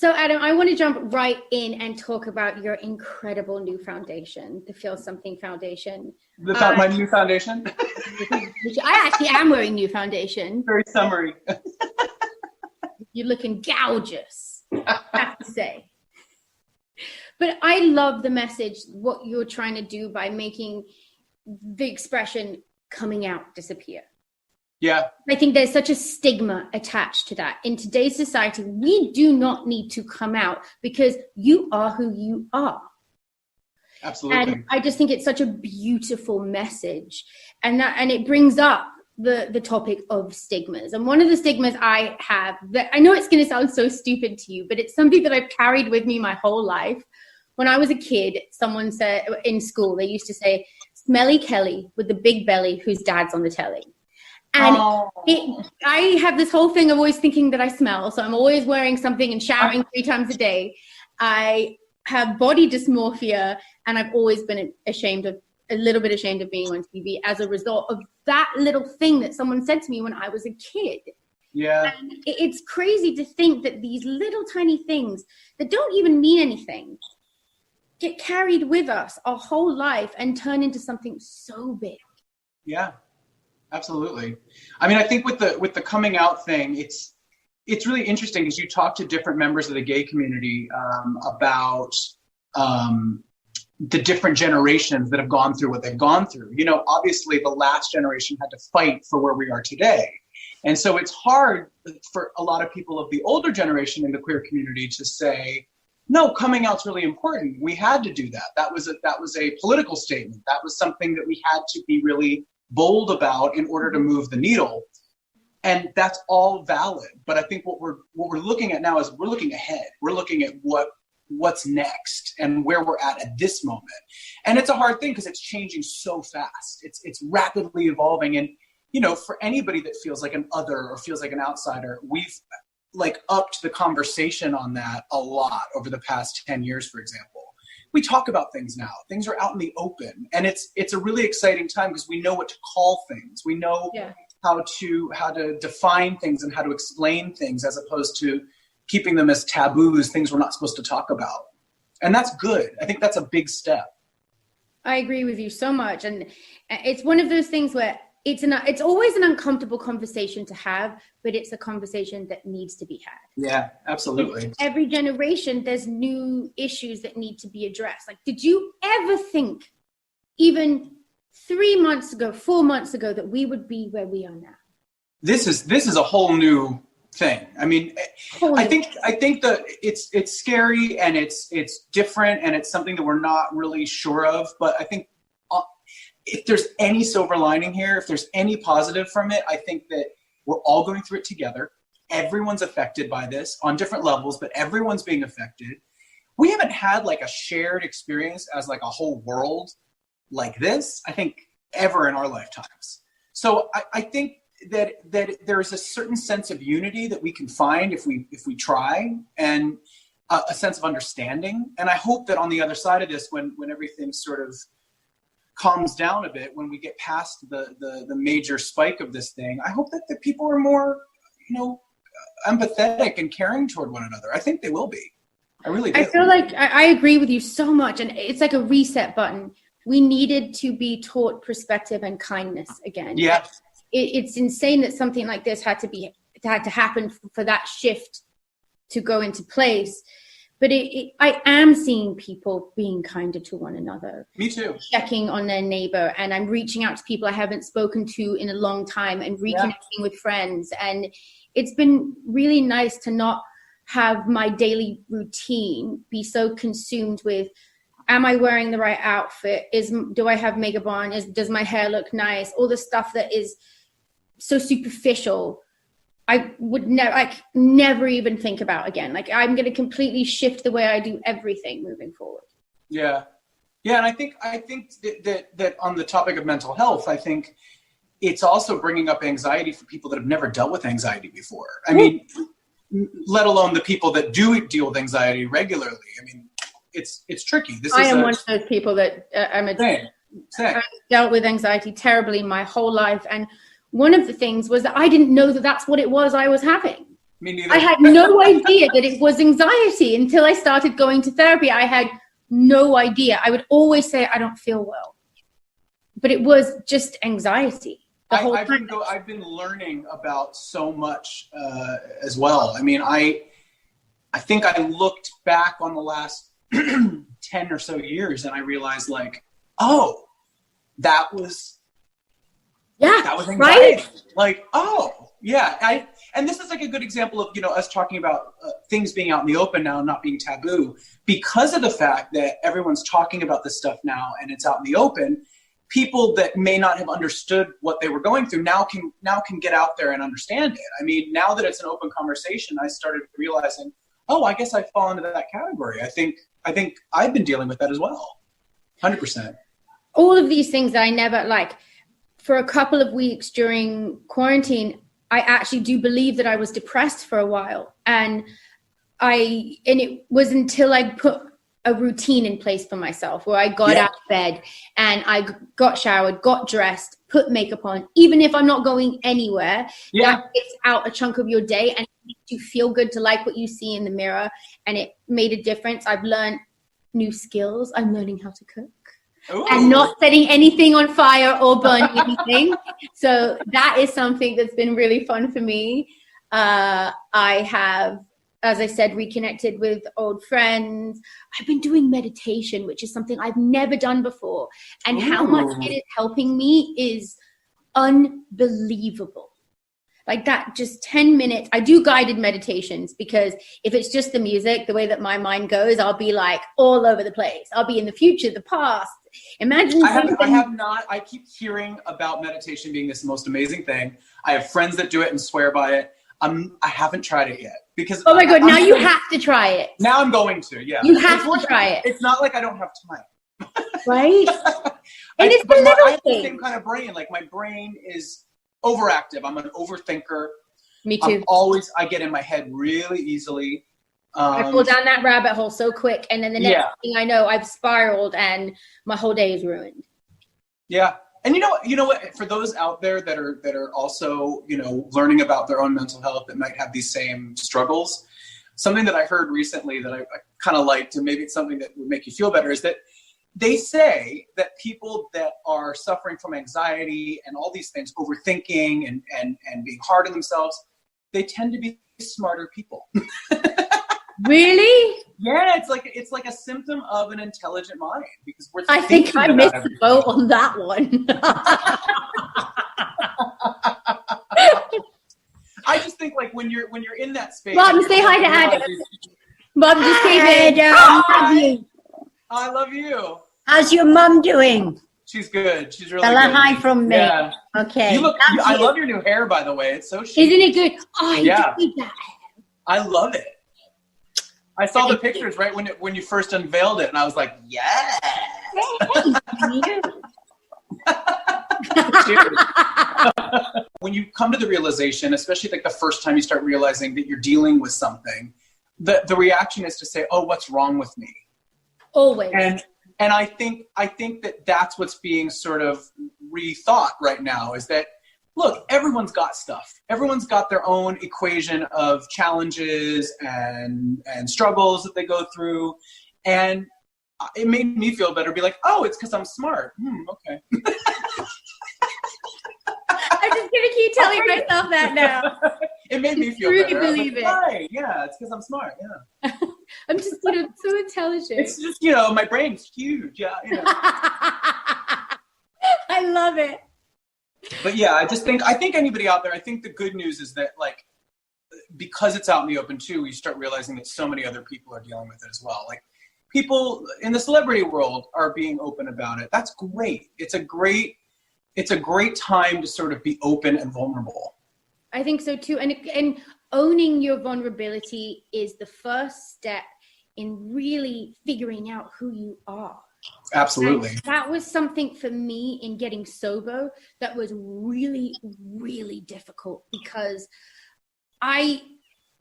So, Adam, I want to jump right in and talk about your incredible new foundation, the Feel Something Foundation. My new foundation? Which I actually am wearing new foundation. Very summery. You're looking gorgeous, I have to say. But I love the message, what you're trying to do by making the expression coming out disappear. Yeah. I think there's such a stigma attached to that. In today's society, we do not need to come out because you are who you are. Absolutely. And I just think it's such a beautiful message. And it brings up the topic of stigmas. And one of the stigmas I have, that I know it's going to sound so stupid to you, but it's something that I've carried with me my whole life. When I was a kid, someone said in school, they used to say, "Smelly Kelly with the big belly whose dad's on the telly." And I have this whole thing of always thinking that I smell. So I'm always wearing something and showering 3 times a day. I have body dysmorphia, and I've always been a little bit ashamed of being on TV as a result of that little thing that someone said to me when I was a kid. Yeah. And it's crazy to think that these little tiny things that don't even mean anything get carried with us our whole life and turn into something so big. Yeah. Absolutely. I mean, I think with the coming out thing, it's really interesting because you talk to different members of the gay community about the different generations that have gone through what they've gone through. You know, obviously the last generation had to fight for where we are today. And so it's hard for a lot of people of the older generation in the queer community to say, no, coming out's really important. We had to do that. That was a political statement. That was something that we had to be really bold about in order to move the needle. And that's all valid. But I think what we're looking at now is we're looking ahead. We're looking at what's next and where we're at this moment. And it's a hard thing because it's changing so fast. It's rapidly evolving. And, you know, for anybody that feels like an other or feels like an outsider, we've upped the conversation on that a lot over the past 10 years, for example. We talk about things now. Things are out in the open, and it's a really exciting time because we know what to call things. We know how to define things and how to explain things as opposed to keeping them as taboos, things we're not supposed to talk about. And that's good. I think that's a big step. I agree with you so much. And it's one of those things where it's always an uncomfortable conversation to have, but it's a conversation that needs to be had. Yeah, absolutely. Every generation, there's new issues that need to be addressed. Like, did you ever think, even 3 months ago, 4 months ago, that we would be where we are now? This is a whole new thing. I mean, I think that it's scary and it's different and it's something that we're not really sure of. But I think if there's any silver lining here, if there's any positive from it, I think that we're all going through it together. Everyone's affected by this on different levels, but everyone's being affected. We haven't had like a shared experience as like a whole world like this, I think, ever in our lifetimes. So I think that there's a certain sense of unity that we can find if we try, and a sense of understanding. And I hope that on the other side of this, when everything sort of calms down a bit, when we get past the major spike of this thing, I hope that the people are more, empathetic and caring toward one another. I think they will be. I really do. I feel like I agree with you so much. And it's like a reset button. We needed to be taught perspective and kindness again. Yeah. It's insane that something like this had to happen for that shift to go into place. But I am seeing people being kinder to one another. Me too. Checking on their neighbor. And I'm reaching out to people I haven't spoken to in a long time and reconnecting with friends. And it's been really nice to not have my daily routine be so consumed with, am I wearing the right outfit? Do I have makeup on? Does my hair look nice? All the stuff that is so superficial. I would never even think about again. Like, I'm going to completely shift the way I do everything moving forward. Yeah. Yeah. And I think that on the topic of mental health, I think it's also bringing up anxiety for people that have never dealt with anxiety before. I mean, let alone the people that do deal with anxiety regularly. I mean, it's tricky. I am one of those people that Same. I've dealt with anxiety terribly my whole life. And one of the things was that I didn't know that that's what it was I was having. Me neither. I had no idea that it was anxiety until I started going to therapy. I had no idea. I would always say I don't feel well, but it was just anxiety. I've been learning about so much as well. I mean, I think I looked back on the last 10 or so years and I realized like, oh, that was anxiety. Right? Like, oh, yeah. And this is like a good example of, us talking about things being out in the open now and not being taboo because of the fact that everyone's talking about this stuff now and it's out in the open. People that may not have understood what they were going through now can get out there and understand it. I mean, now that it's an open conversation, I started realizing, oh, I guess I fall into that category. I think I've been dealing with that as well. 100%. All of these things that I never for a couple of weeks during quarantine, I actually do believe that I was depressed for a while. And it was until I put a routine in place for myself where I got out of bed and I got showered, got dressed, put makeup on, even if I'm not going anywhere, that gets out a chunk of your day and it makes you feel good to like what you see in the mirror. And it made a difference. I've learned new skills. I'm learning how to cook. Ooh. And not setting anything on fire or burning anything. So that is something that's been really fun for me. I have, as I said, reconnected with old friends. I've been doing meditation, which is something I've never done before. And how much it is helping me is unbelievable. Like that, just 10 minutes. I do guided meditations because if it's just the music, the way that my mind goes, I'll be like all over the place. I'll be in the future, the past. Imagine. I have not. I keep hearing about meditation being this most amazing thing. I have friends that do it and swear by it. I haven't tried it yet because. Oh my God! Now you have to try it. Now I'm going to. Yeah. You have to try it. It's not like I don't have time. Right. And it's the little I have the same kind of brain. Like my brain is overactive. I'm an overthinker. Me too. I get in my head really easily. I fall down that rabbit hole so quick, and then the next thing I know, I've spiraled, and my whole day is ruined. Yeah, and you know what? For those out there that are also learning about their own mental health that might have these same struggles, something that I heard recently that I kind of liked, and maybe it's something that would make you feel better, is that they say that people that are suffering from anxiety and all these things, overthinking and being hard on themselves, they tend to be smarter people. Really? Yeah, it's like a symptom of an intelligent mind because we're. I think I missed the boat on that one. I just think like when you're in that space. Mom, say hi to Adam. Mom, just say hi. I love you. How's your mum doing? She's good. She's really good. Tell her hi from me. Yeah. Okay. I love your new hair, by the way. It's so chic. Isn't it good? Oh, I did that. I love it. I saw the pictures right when you first unveiled it, and I was like, yeah. When you come to the realization, especially like the first time you start realizing that you're dealing with something, the reaction is to say, oh, what's wrong with me? Always. And I think that that's what's being sort of rethought right now is that, look, everyone's got stuff. Everyone's got their own equation of challenges and struggles that they go through. And it made me feel better, be like, oh, it's because I'm smart. Okay. I'm just going to keep telling myself that now. It made me feel really better. Believe it. Right. Yeah, it's because I'm smart. Yeah. I'm just so intelligent. It's just, my brain's huge. Yeah. I love it. But yeah, I think anybody out there, I think the good news is that like, because it's out in the open too, you start realizing that so many other people are dealing with it as well. Like people in the celebrity world are being open about it. That's great. It's a great time to sort of be open and vulnerable. I think so too. And owning your vulnerability is the first step in really figuring out who you are. Absolutely. And that was something for me in getting sober that was really, really difficult because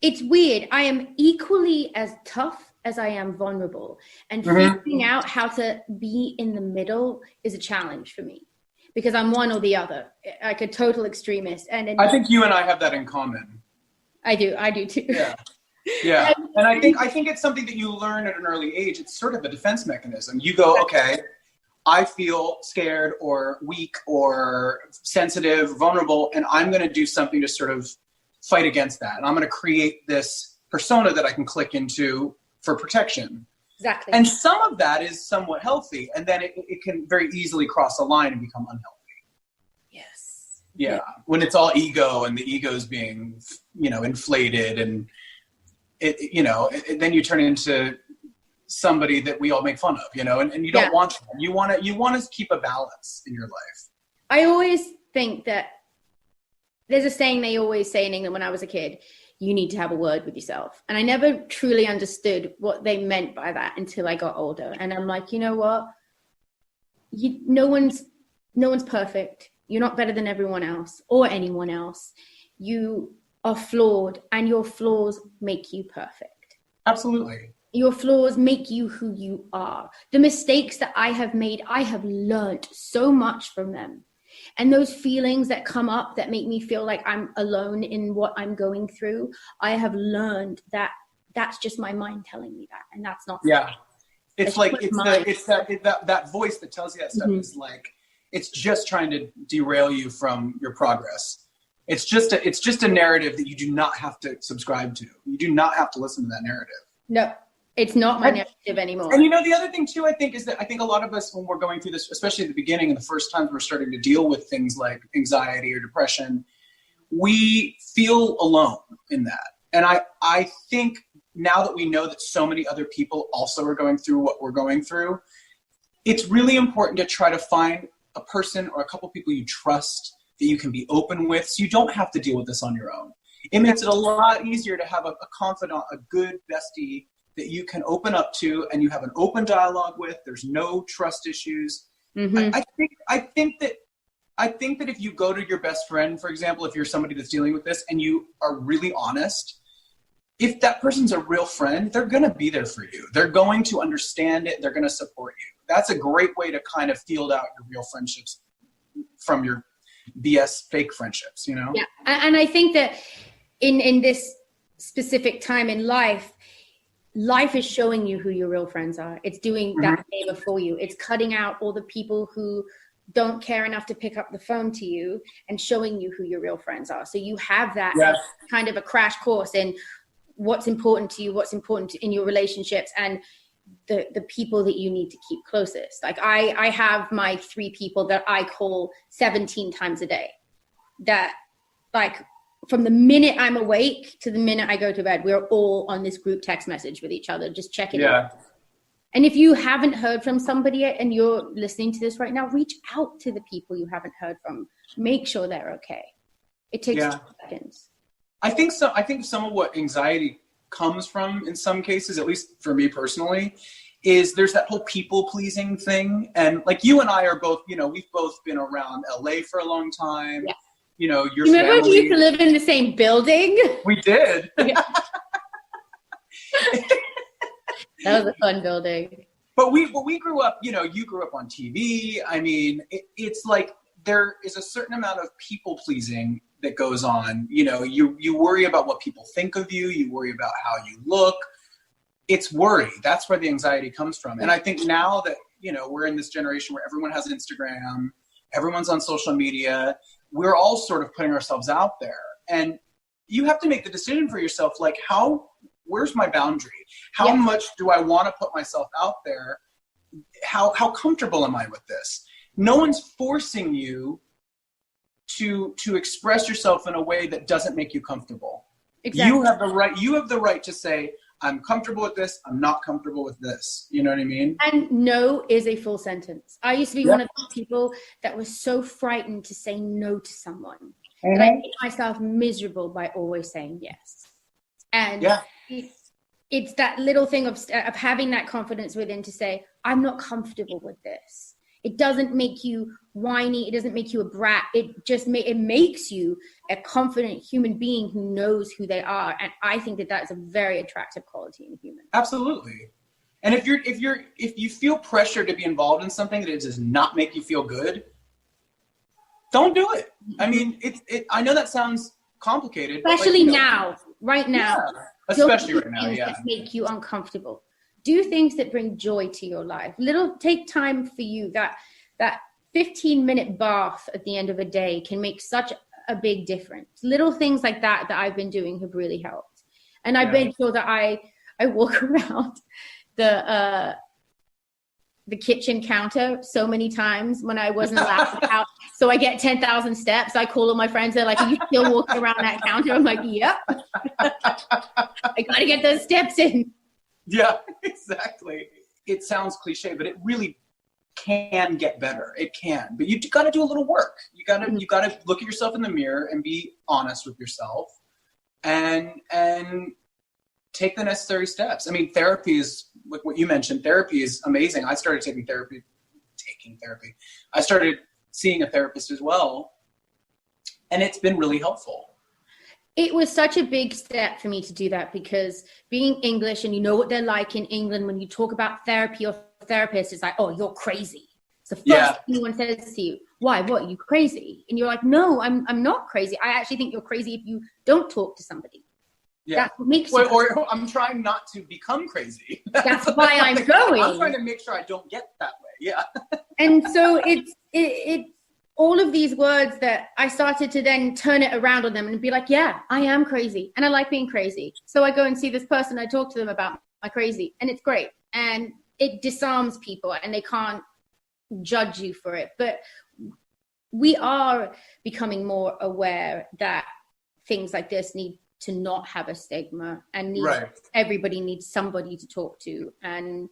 it's weird. I am equally as tough as I am vulnerable, and figuring out how to be in the middle is a challenge for me because I'm one or the other, like a total extremist. And I think you and I have that in common. I do too. Yeah. Yeah. And I think it's something that you learn at an early age. It's sort of a defense mechanism. You go, okay, I feel scared or weak or sensitive, vulnerable, and I'm going to do something to sort of fight against that. And I'm going to create this persona that I can click into for protection. Exactly. And some of that is somewhat healthy, and then it can very easily cross a line and become unhealthy. Yes. Yeah. When it's all ego and the ego is being, inflated, and then you turn into somebody that we all make fun of, and you don't want that. You want to keep a balance in your life. I always think that there's a saying they always say in England when I was a kid, you need to have a word with yourself. And I never truly understood what they meant by that until I got older. And I'm like, you know what? No one's perfect. You're not better than everyone else or anyone else. You are flawed, and your flaws make you perfect. Absolutely. Your flaws make you who you are. The mistakes that I have made, I have learned so much from them. And those feelings that come up that make me feel like I'm alone in what I'm going through, I have learned that that's just my mind telling me that, and that's not. Yeah, it's like that voice that tells you that stuff is like, it's just trying to derail you from your progress. It's just a narrative that you do not have to subscribe to. You do not have to listen to that narrative. No. It's not my narrative anymore. And the other thing too, I think, is that I think a lot of us, when we're going through this, especially at the beginning and the first times we're starting to deal with things like anxiety or depression, we feel alone in that. And I think now that we know that so many other people also are going through what we're going through, it's really important to try to find a person or a couple people you trust that you can be open with, so you don't have to deal with this on your own. It makes it a lot easier to have a confidant, a good bestie that you can open up to and you have an open dialogue with. There's no trust issues. Mm-hmm. I think that if you go to your best friend, for example, if you're somebody that's dealing with this and you are really honest, if that person's a real friend, they're going to be there for you. They're going to understand it. They're going to support you. That's a great way to kind of field out your real friendships from your BS fake friendships, Yeah. And I think that in this specific time in life is showing you who your real friends are. It's doing that favor for you. It's cutting out all the people who don't care enough to pick up the phone to you and showing you who your real friends are. So you have that kind of a crash course in what's important to you, what's important in your relationships, and the people that you need to keep closest. Like I have my 3 people that I call 17 times a day, that like from the minute I'm awake to the minute I go to bed, we're all on this group text message with each other, just checking in. And if you haven't heard from somebody yet and you're listening to this right now, reach out to the people you haven't heard from. Make sure they're okay. It takes 2 seconds. I think some of what anxiety comes from, in some cases, at least for me personally, is there's that whole people pleasing thing. And like you and I are both, we've both been around LA for a long time. Yeah. Your Remember family. We used to live in the same building? We did. That was a fun building. But we grew up, you grew up on TV. I mean, it's like there is a certain amount of people pleasing that goes on. You worry about what people think of you. You worry about how you look. It's worry. That's where the anxiety comes from. And I think now that, we're in this generation where everyone has an Instagram, everyone's on social media, we're all sort of putting ourselves out there. And you have to make the decision for yourself, like, where's my boundary? How much do I want to put myself out there? How comfortable am I with this? No one's forcing you to express yourself in a way that doesn't make you comfortable. Exactly. You have the right to say, I'm comfortable with this. I'm not comfortable with this. You know what I mean? And no is a full sentence. I used to be one of those people that was so frightened to say no to someone. And I made myself miserable by always saying yes. And it's that little thing of having that confidence within to say, I'm not comfortable with this. It doesn't make you whiny. It doesn't make you a brat. It just it makes you a confident human being who knows who they are. And I think that that's a very attractive quality in a human. Absolutely. And if you feel pressure to be involved in something that does not make you feel good, don't do it. I mean, I know that sounds complicated, especially now. right now. Yeah. Especially Don't right now, do things yeah. that make you uncomfortable. Do things that bring joy to your life. Take time for you. That 15-minute bath at the end of a day can make such a big difference. Little things like that I've been doing have really helped. And I've made sure that I walk around the kitchen counter so many times when I wasn't allowed out. So I get 10,000 steps. I call all my friends. They're like, are you still walking around that counter? I'm like, yep. I got to get those steps in. Yeah, exactly. It sounds cliche, but it really can get better. It can, but you got to do a little work. You got to look at yourself in the mirror and be honest with yourself and take the necessary steps. I mean, therapy is like what you mentioned. Therapy is amazing. I started taking therapy. I started seeing a therapist as well, and it's been really helpful. It was such a big step for me to do that, because being English, and you know what they're like in England, when you talk about therapy or therapist, it's like, oh, you're crazy. It's the first thing anyone says to you. Why? What? Are you crazy? And you're like, no, I'm not crazy. I actually think you're crazy if you don't talk to somebody. Yeah. That's what makes you or I'm trying not to become crazy. That's why I'm going. I'm trying to make sure I don't get that way. Yeah. And so it's all of these words that I started to then turn it around on them and be like, yeah, I am crazy. And I like being crazy. So I go and see this person. I talk to them about my crazy. And it's great. And it disarms people and they can't judge you for it. But we are becoming more aware that things like this need to not have a stigma, and everybody needs somebody to talk to. And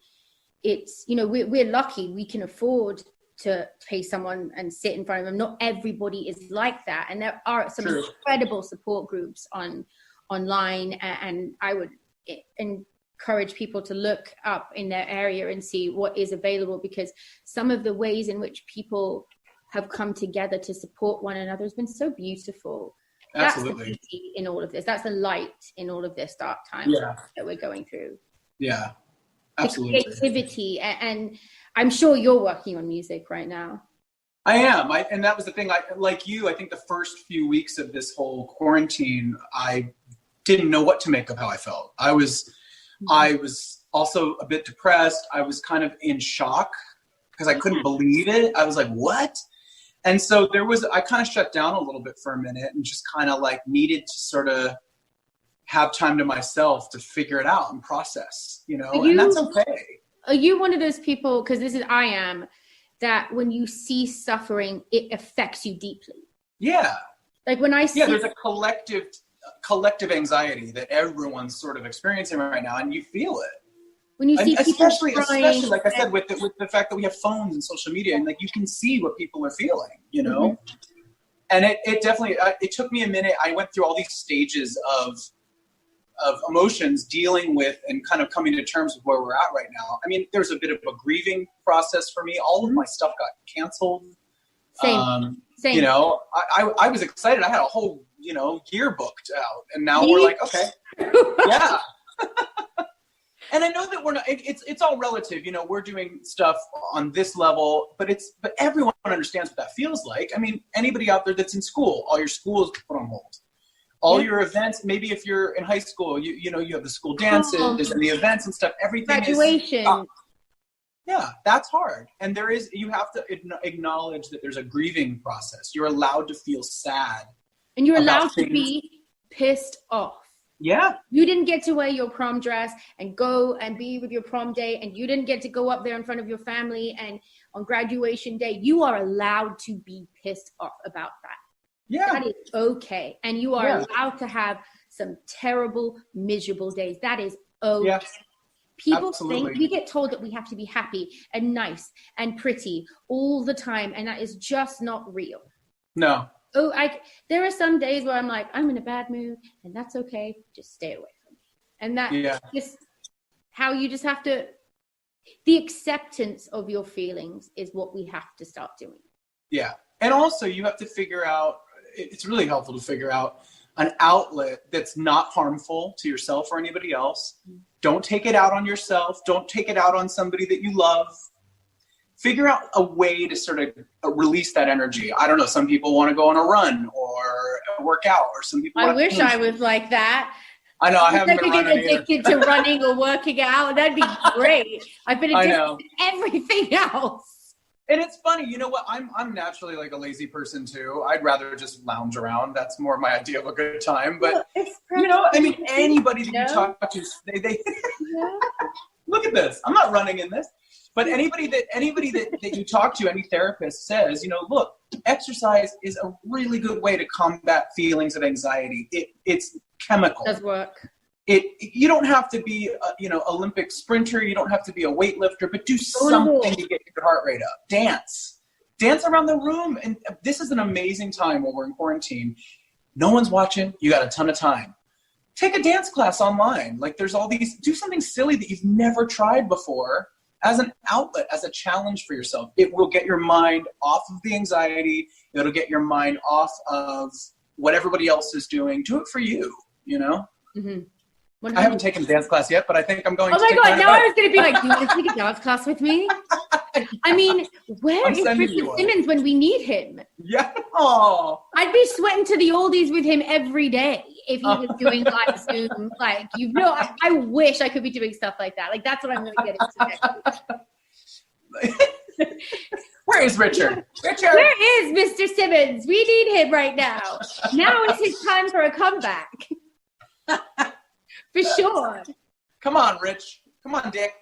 it's, we're lucky we can afford to pay someone and sit in front of them. Not everybody is like that. And there are some incredible support groups online. And I would encourage people to look up in their area and see what is available, because some of the ways in which people have come together to support one another has been so beautiful. Absolutely. That's the beauty in all of this. That's the light in all of this dark time that we're going through. Yeah, absolutely. The creativity, and I'm sure you're working on music right now. I am. And that was the thing. Like you, I think the first few weeks of this whole quarantine, I didn't know what to make of how I felt. I was also a bit depressed. I was kind of in shock because I couldn't believe it. I was like, what? And so I kind of shut down a little bit for a minute and just kind of like needed to sort of have time to myself to figure it out and process, and that's okay. Are you one of those people, because I am, that when you see suffering, it affects you deeply? Yeah. Like when I see... Yeah, there's a collective anxiety that everyone's sort of experiencing right now, and you feel it. When you see especially like I said, with the fact that we have phones and social media, and like you can see what people are feeling, And it definitely it took me a minute. I went through all these stages of emotions, dealing with and kind of coming to terms with where we're at right now. I mean, there's a bit of a grieving process for me. All of my stuff got canceled. Same. I was excited. I had a whole year booked out, and now we're like, okay, yeah. And I know that we're not, it's all relative, we're doing stuff on this level, but everyone understands what that feels like. I mean, anybody out there that's in school, all your school is put on hold. All your events, maybe if you're in high school, you have the school dances and the events and stuff, everything graduation. Yeah, that's hard. And you have to acknowledge that there's a grieving process. You're allowed to feel sad. And you're allowed to be pissed off. Yeah. You didn't get to wear your prom dress and go and be with your prom date, and you didn't get to go up there in front of your family and on graduation day. You are allowed to be pissed off about that. Yeah. That is okay. And you are allowed to have some terrible, miserable days. That is okay. Yeah. People think, we get told that we have to be happy and nice and pretty all the time, and that is just not real. No. There are some days where I'm like, I'm in a bad mood, and that's okay. Just stay away from me. And that's just how you just have to, the acceptance of your feelings is what we have to start doing. Yeah. And also you have to figure out, it's really helpful to figure out an outlet that's not harmful to yourself or anybody else. Mm-hmm. Don't take it out on yourself. Don't take it out on somebody that you love. Figure out a way to sort of release that energy. I don't know. Some people want to go on a run or work out, or some people. I wish I was like that. I know, I haven't If been I could running get either. addicted to running or working out, that'd be great. I've been I addicted know. to everything else. And it's funny, you know what? I'm naturally like a lazy person too. I'd rather just lounge around. That's more my idea of a good time. But you know, I mean, anybody that you talk to, they look at this. I'm not running in this. But anybody that you talk to, any therapist says, you know, look, exercise is a really good way to combat feelings of anxiety. It's chemical. It does work. You don't have to be a, Olympic sprinter. You don't have to be a weightlifter, but do something to get your heart rate up. Dance around the room. And this is an amazing time while we're in quarantine. No one's watching. You got a ton of time. Take a dance class online. Like there's all these, do something silly that you've never tried before as an outlet, as a challenge for yourself. It will get your mind off of the anxiety. It'll get your mind off of what everybody else is doing. Do it for you, you know? Mm-hmm. I haven't taken a dance class yet, but I think I'm going to. Oh my God, now I was going to be like, do you want to take a dance class with me? I mean, where is Richard Simmons when we need him? Yeah. Oh. I'd be sweating to the oldies with him every day if he was doing live Zoom. Like, I wish I could be doing stuff like that. Like, that's what I'm going to get into next week. Where is Richard? Where is Mr. Simmons? We need him right now. Now is his time for a comeback. For sure. Come on, Rich. Come on, Dick.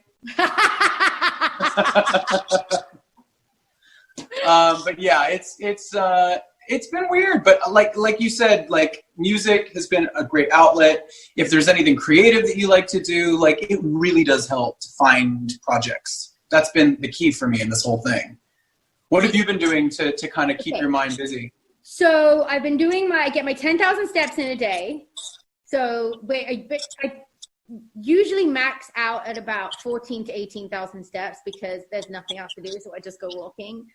But yeah, it's been weird. But like you said, like music has been a great outlet. If there's anything creative that you like to do, like it really does help to find projects. That's been the key for me in this whole thing. What have you been doing to kind of keep your mind busy? So I've been doing I get my 10,000 steps in a day. So I usually max out at about 14 to 18,000 steps because there's nothing else to do. So I just go walking.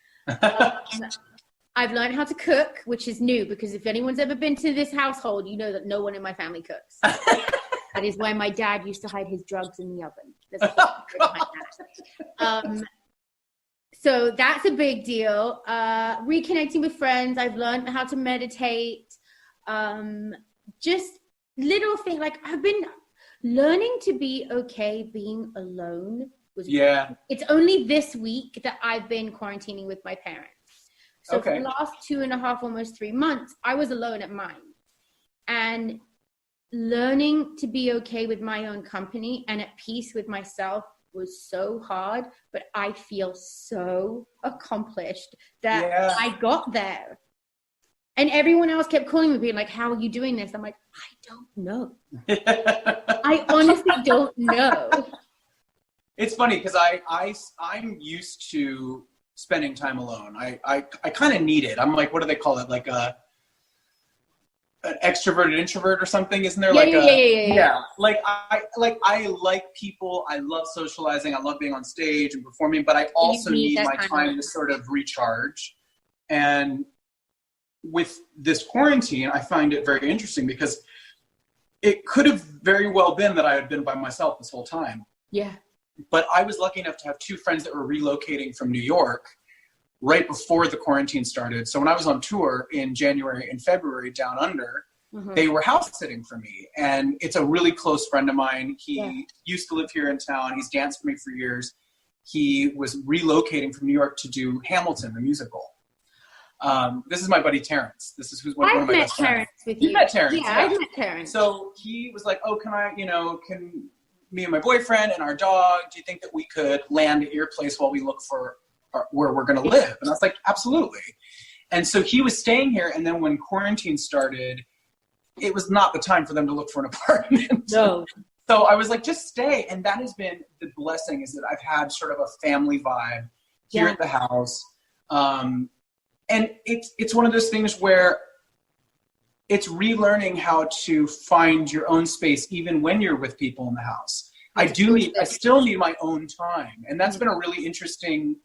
I've learned how to cook, which is new because if anyone's ever been to this household, you know that no one in my family cooks. That is why my dad used to hide his drugs in the oven. There's a so that's a big deal. Reconnecting with friends. I've learned how to meditate. Just little thing, like I've been learning to be okay being alone. It's only this week that I've been quarantining with my parents. So for the last 2.5, almost 3 months, I was alone at mine. And learning to be okay with my own company and at peace with myself was so hard, but I feel so accomplished that I got there. And everyone else kept calling me, being like, how are you doing this? I'm like, I don't know. I honestly don't know. It's funny because I'm used to spending time alone. I kind of need it. I'm like, what do they call it? Like an extroverted introvert or something? Isn't there Yeah. Like I like people. I love socializing. I love being on stage and performing, but I also need my time to sort of recharge. And with this quarantine, I find it very interesting because it could have very well been that I had been by myself this whole time. Yeah. But I was lucky enough to have 2 friends that were relocating from New York right before the quarantine started. So when I was on tour in January and February down under, they were house sitting for me. And it's a really close friend of mine. He used to live here in town. He's danced for me for years. He was relocating from New York to do Hamilton, the musical. This is my buddy Terrence. This is who's one of my best friends. You met Terrence. Yeah, I've met Terrence. So he was like, oh, can me and my boyfriend and our dog, do you think that we could land at your place while we look for where we're going to live? And I was like, absolutely. And so he was staying here. And then when quarantine started, it was not the time for them to look for an apartment. No. So I was like, just stay. And that has been the blessing, is that I've had sort of a family vibe here at the house. And it's one of those things where it's relearning how to find your own space even when you're with people in the house. I still need my own time. And that's been a really interesting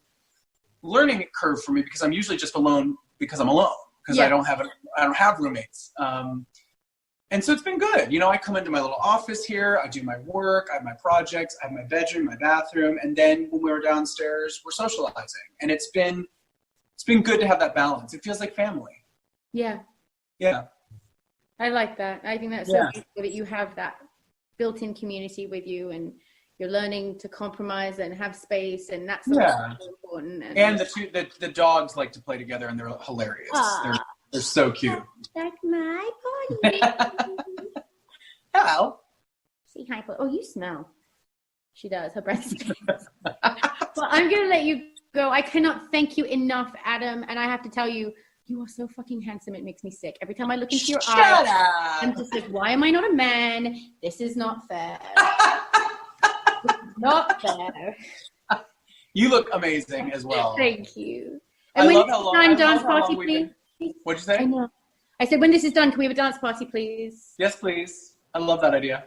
learning curve for me because I'm usually just alone because I'm alone, because I don't have roommates. And so it's been good. You know, I come into my little office here, I do my work, I have my projects, I have my bedroom, my bathroom, and then when we're downstairs, we're socializing. And it's been good to have that balance. It feels like family. Yeah. Yeah. I like that. I think that's so beautiful that you have that built-in community with you, and you're learning to compromise and have space, and that's Yeah. so important. And the dogs like to play together, and they're hilarious. They're so cute. Like my pony. Hello. Say hi. Oh, you smell. She does. Her breath stinks. Well, I'm going to let you go. I cannot thank you enough, Adam. And I have to tell you, you are so fucking handsome. It makes me sick. Every time I look into your eyes, I'm just like, why am I not a man? This is not fair. Not fair. You look amazing as well. Thank you. I And when love this how is long- done, I love dance how long party, we've please. been- What'd you say? I know. I said, when this is done, can we have a dance party, please? Yes, please. I love that idea.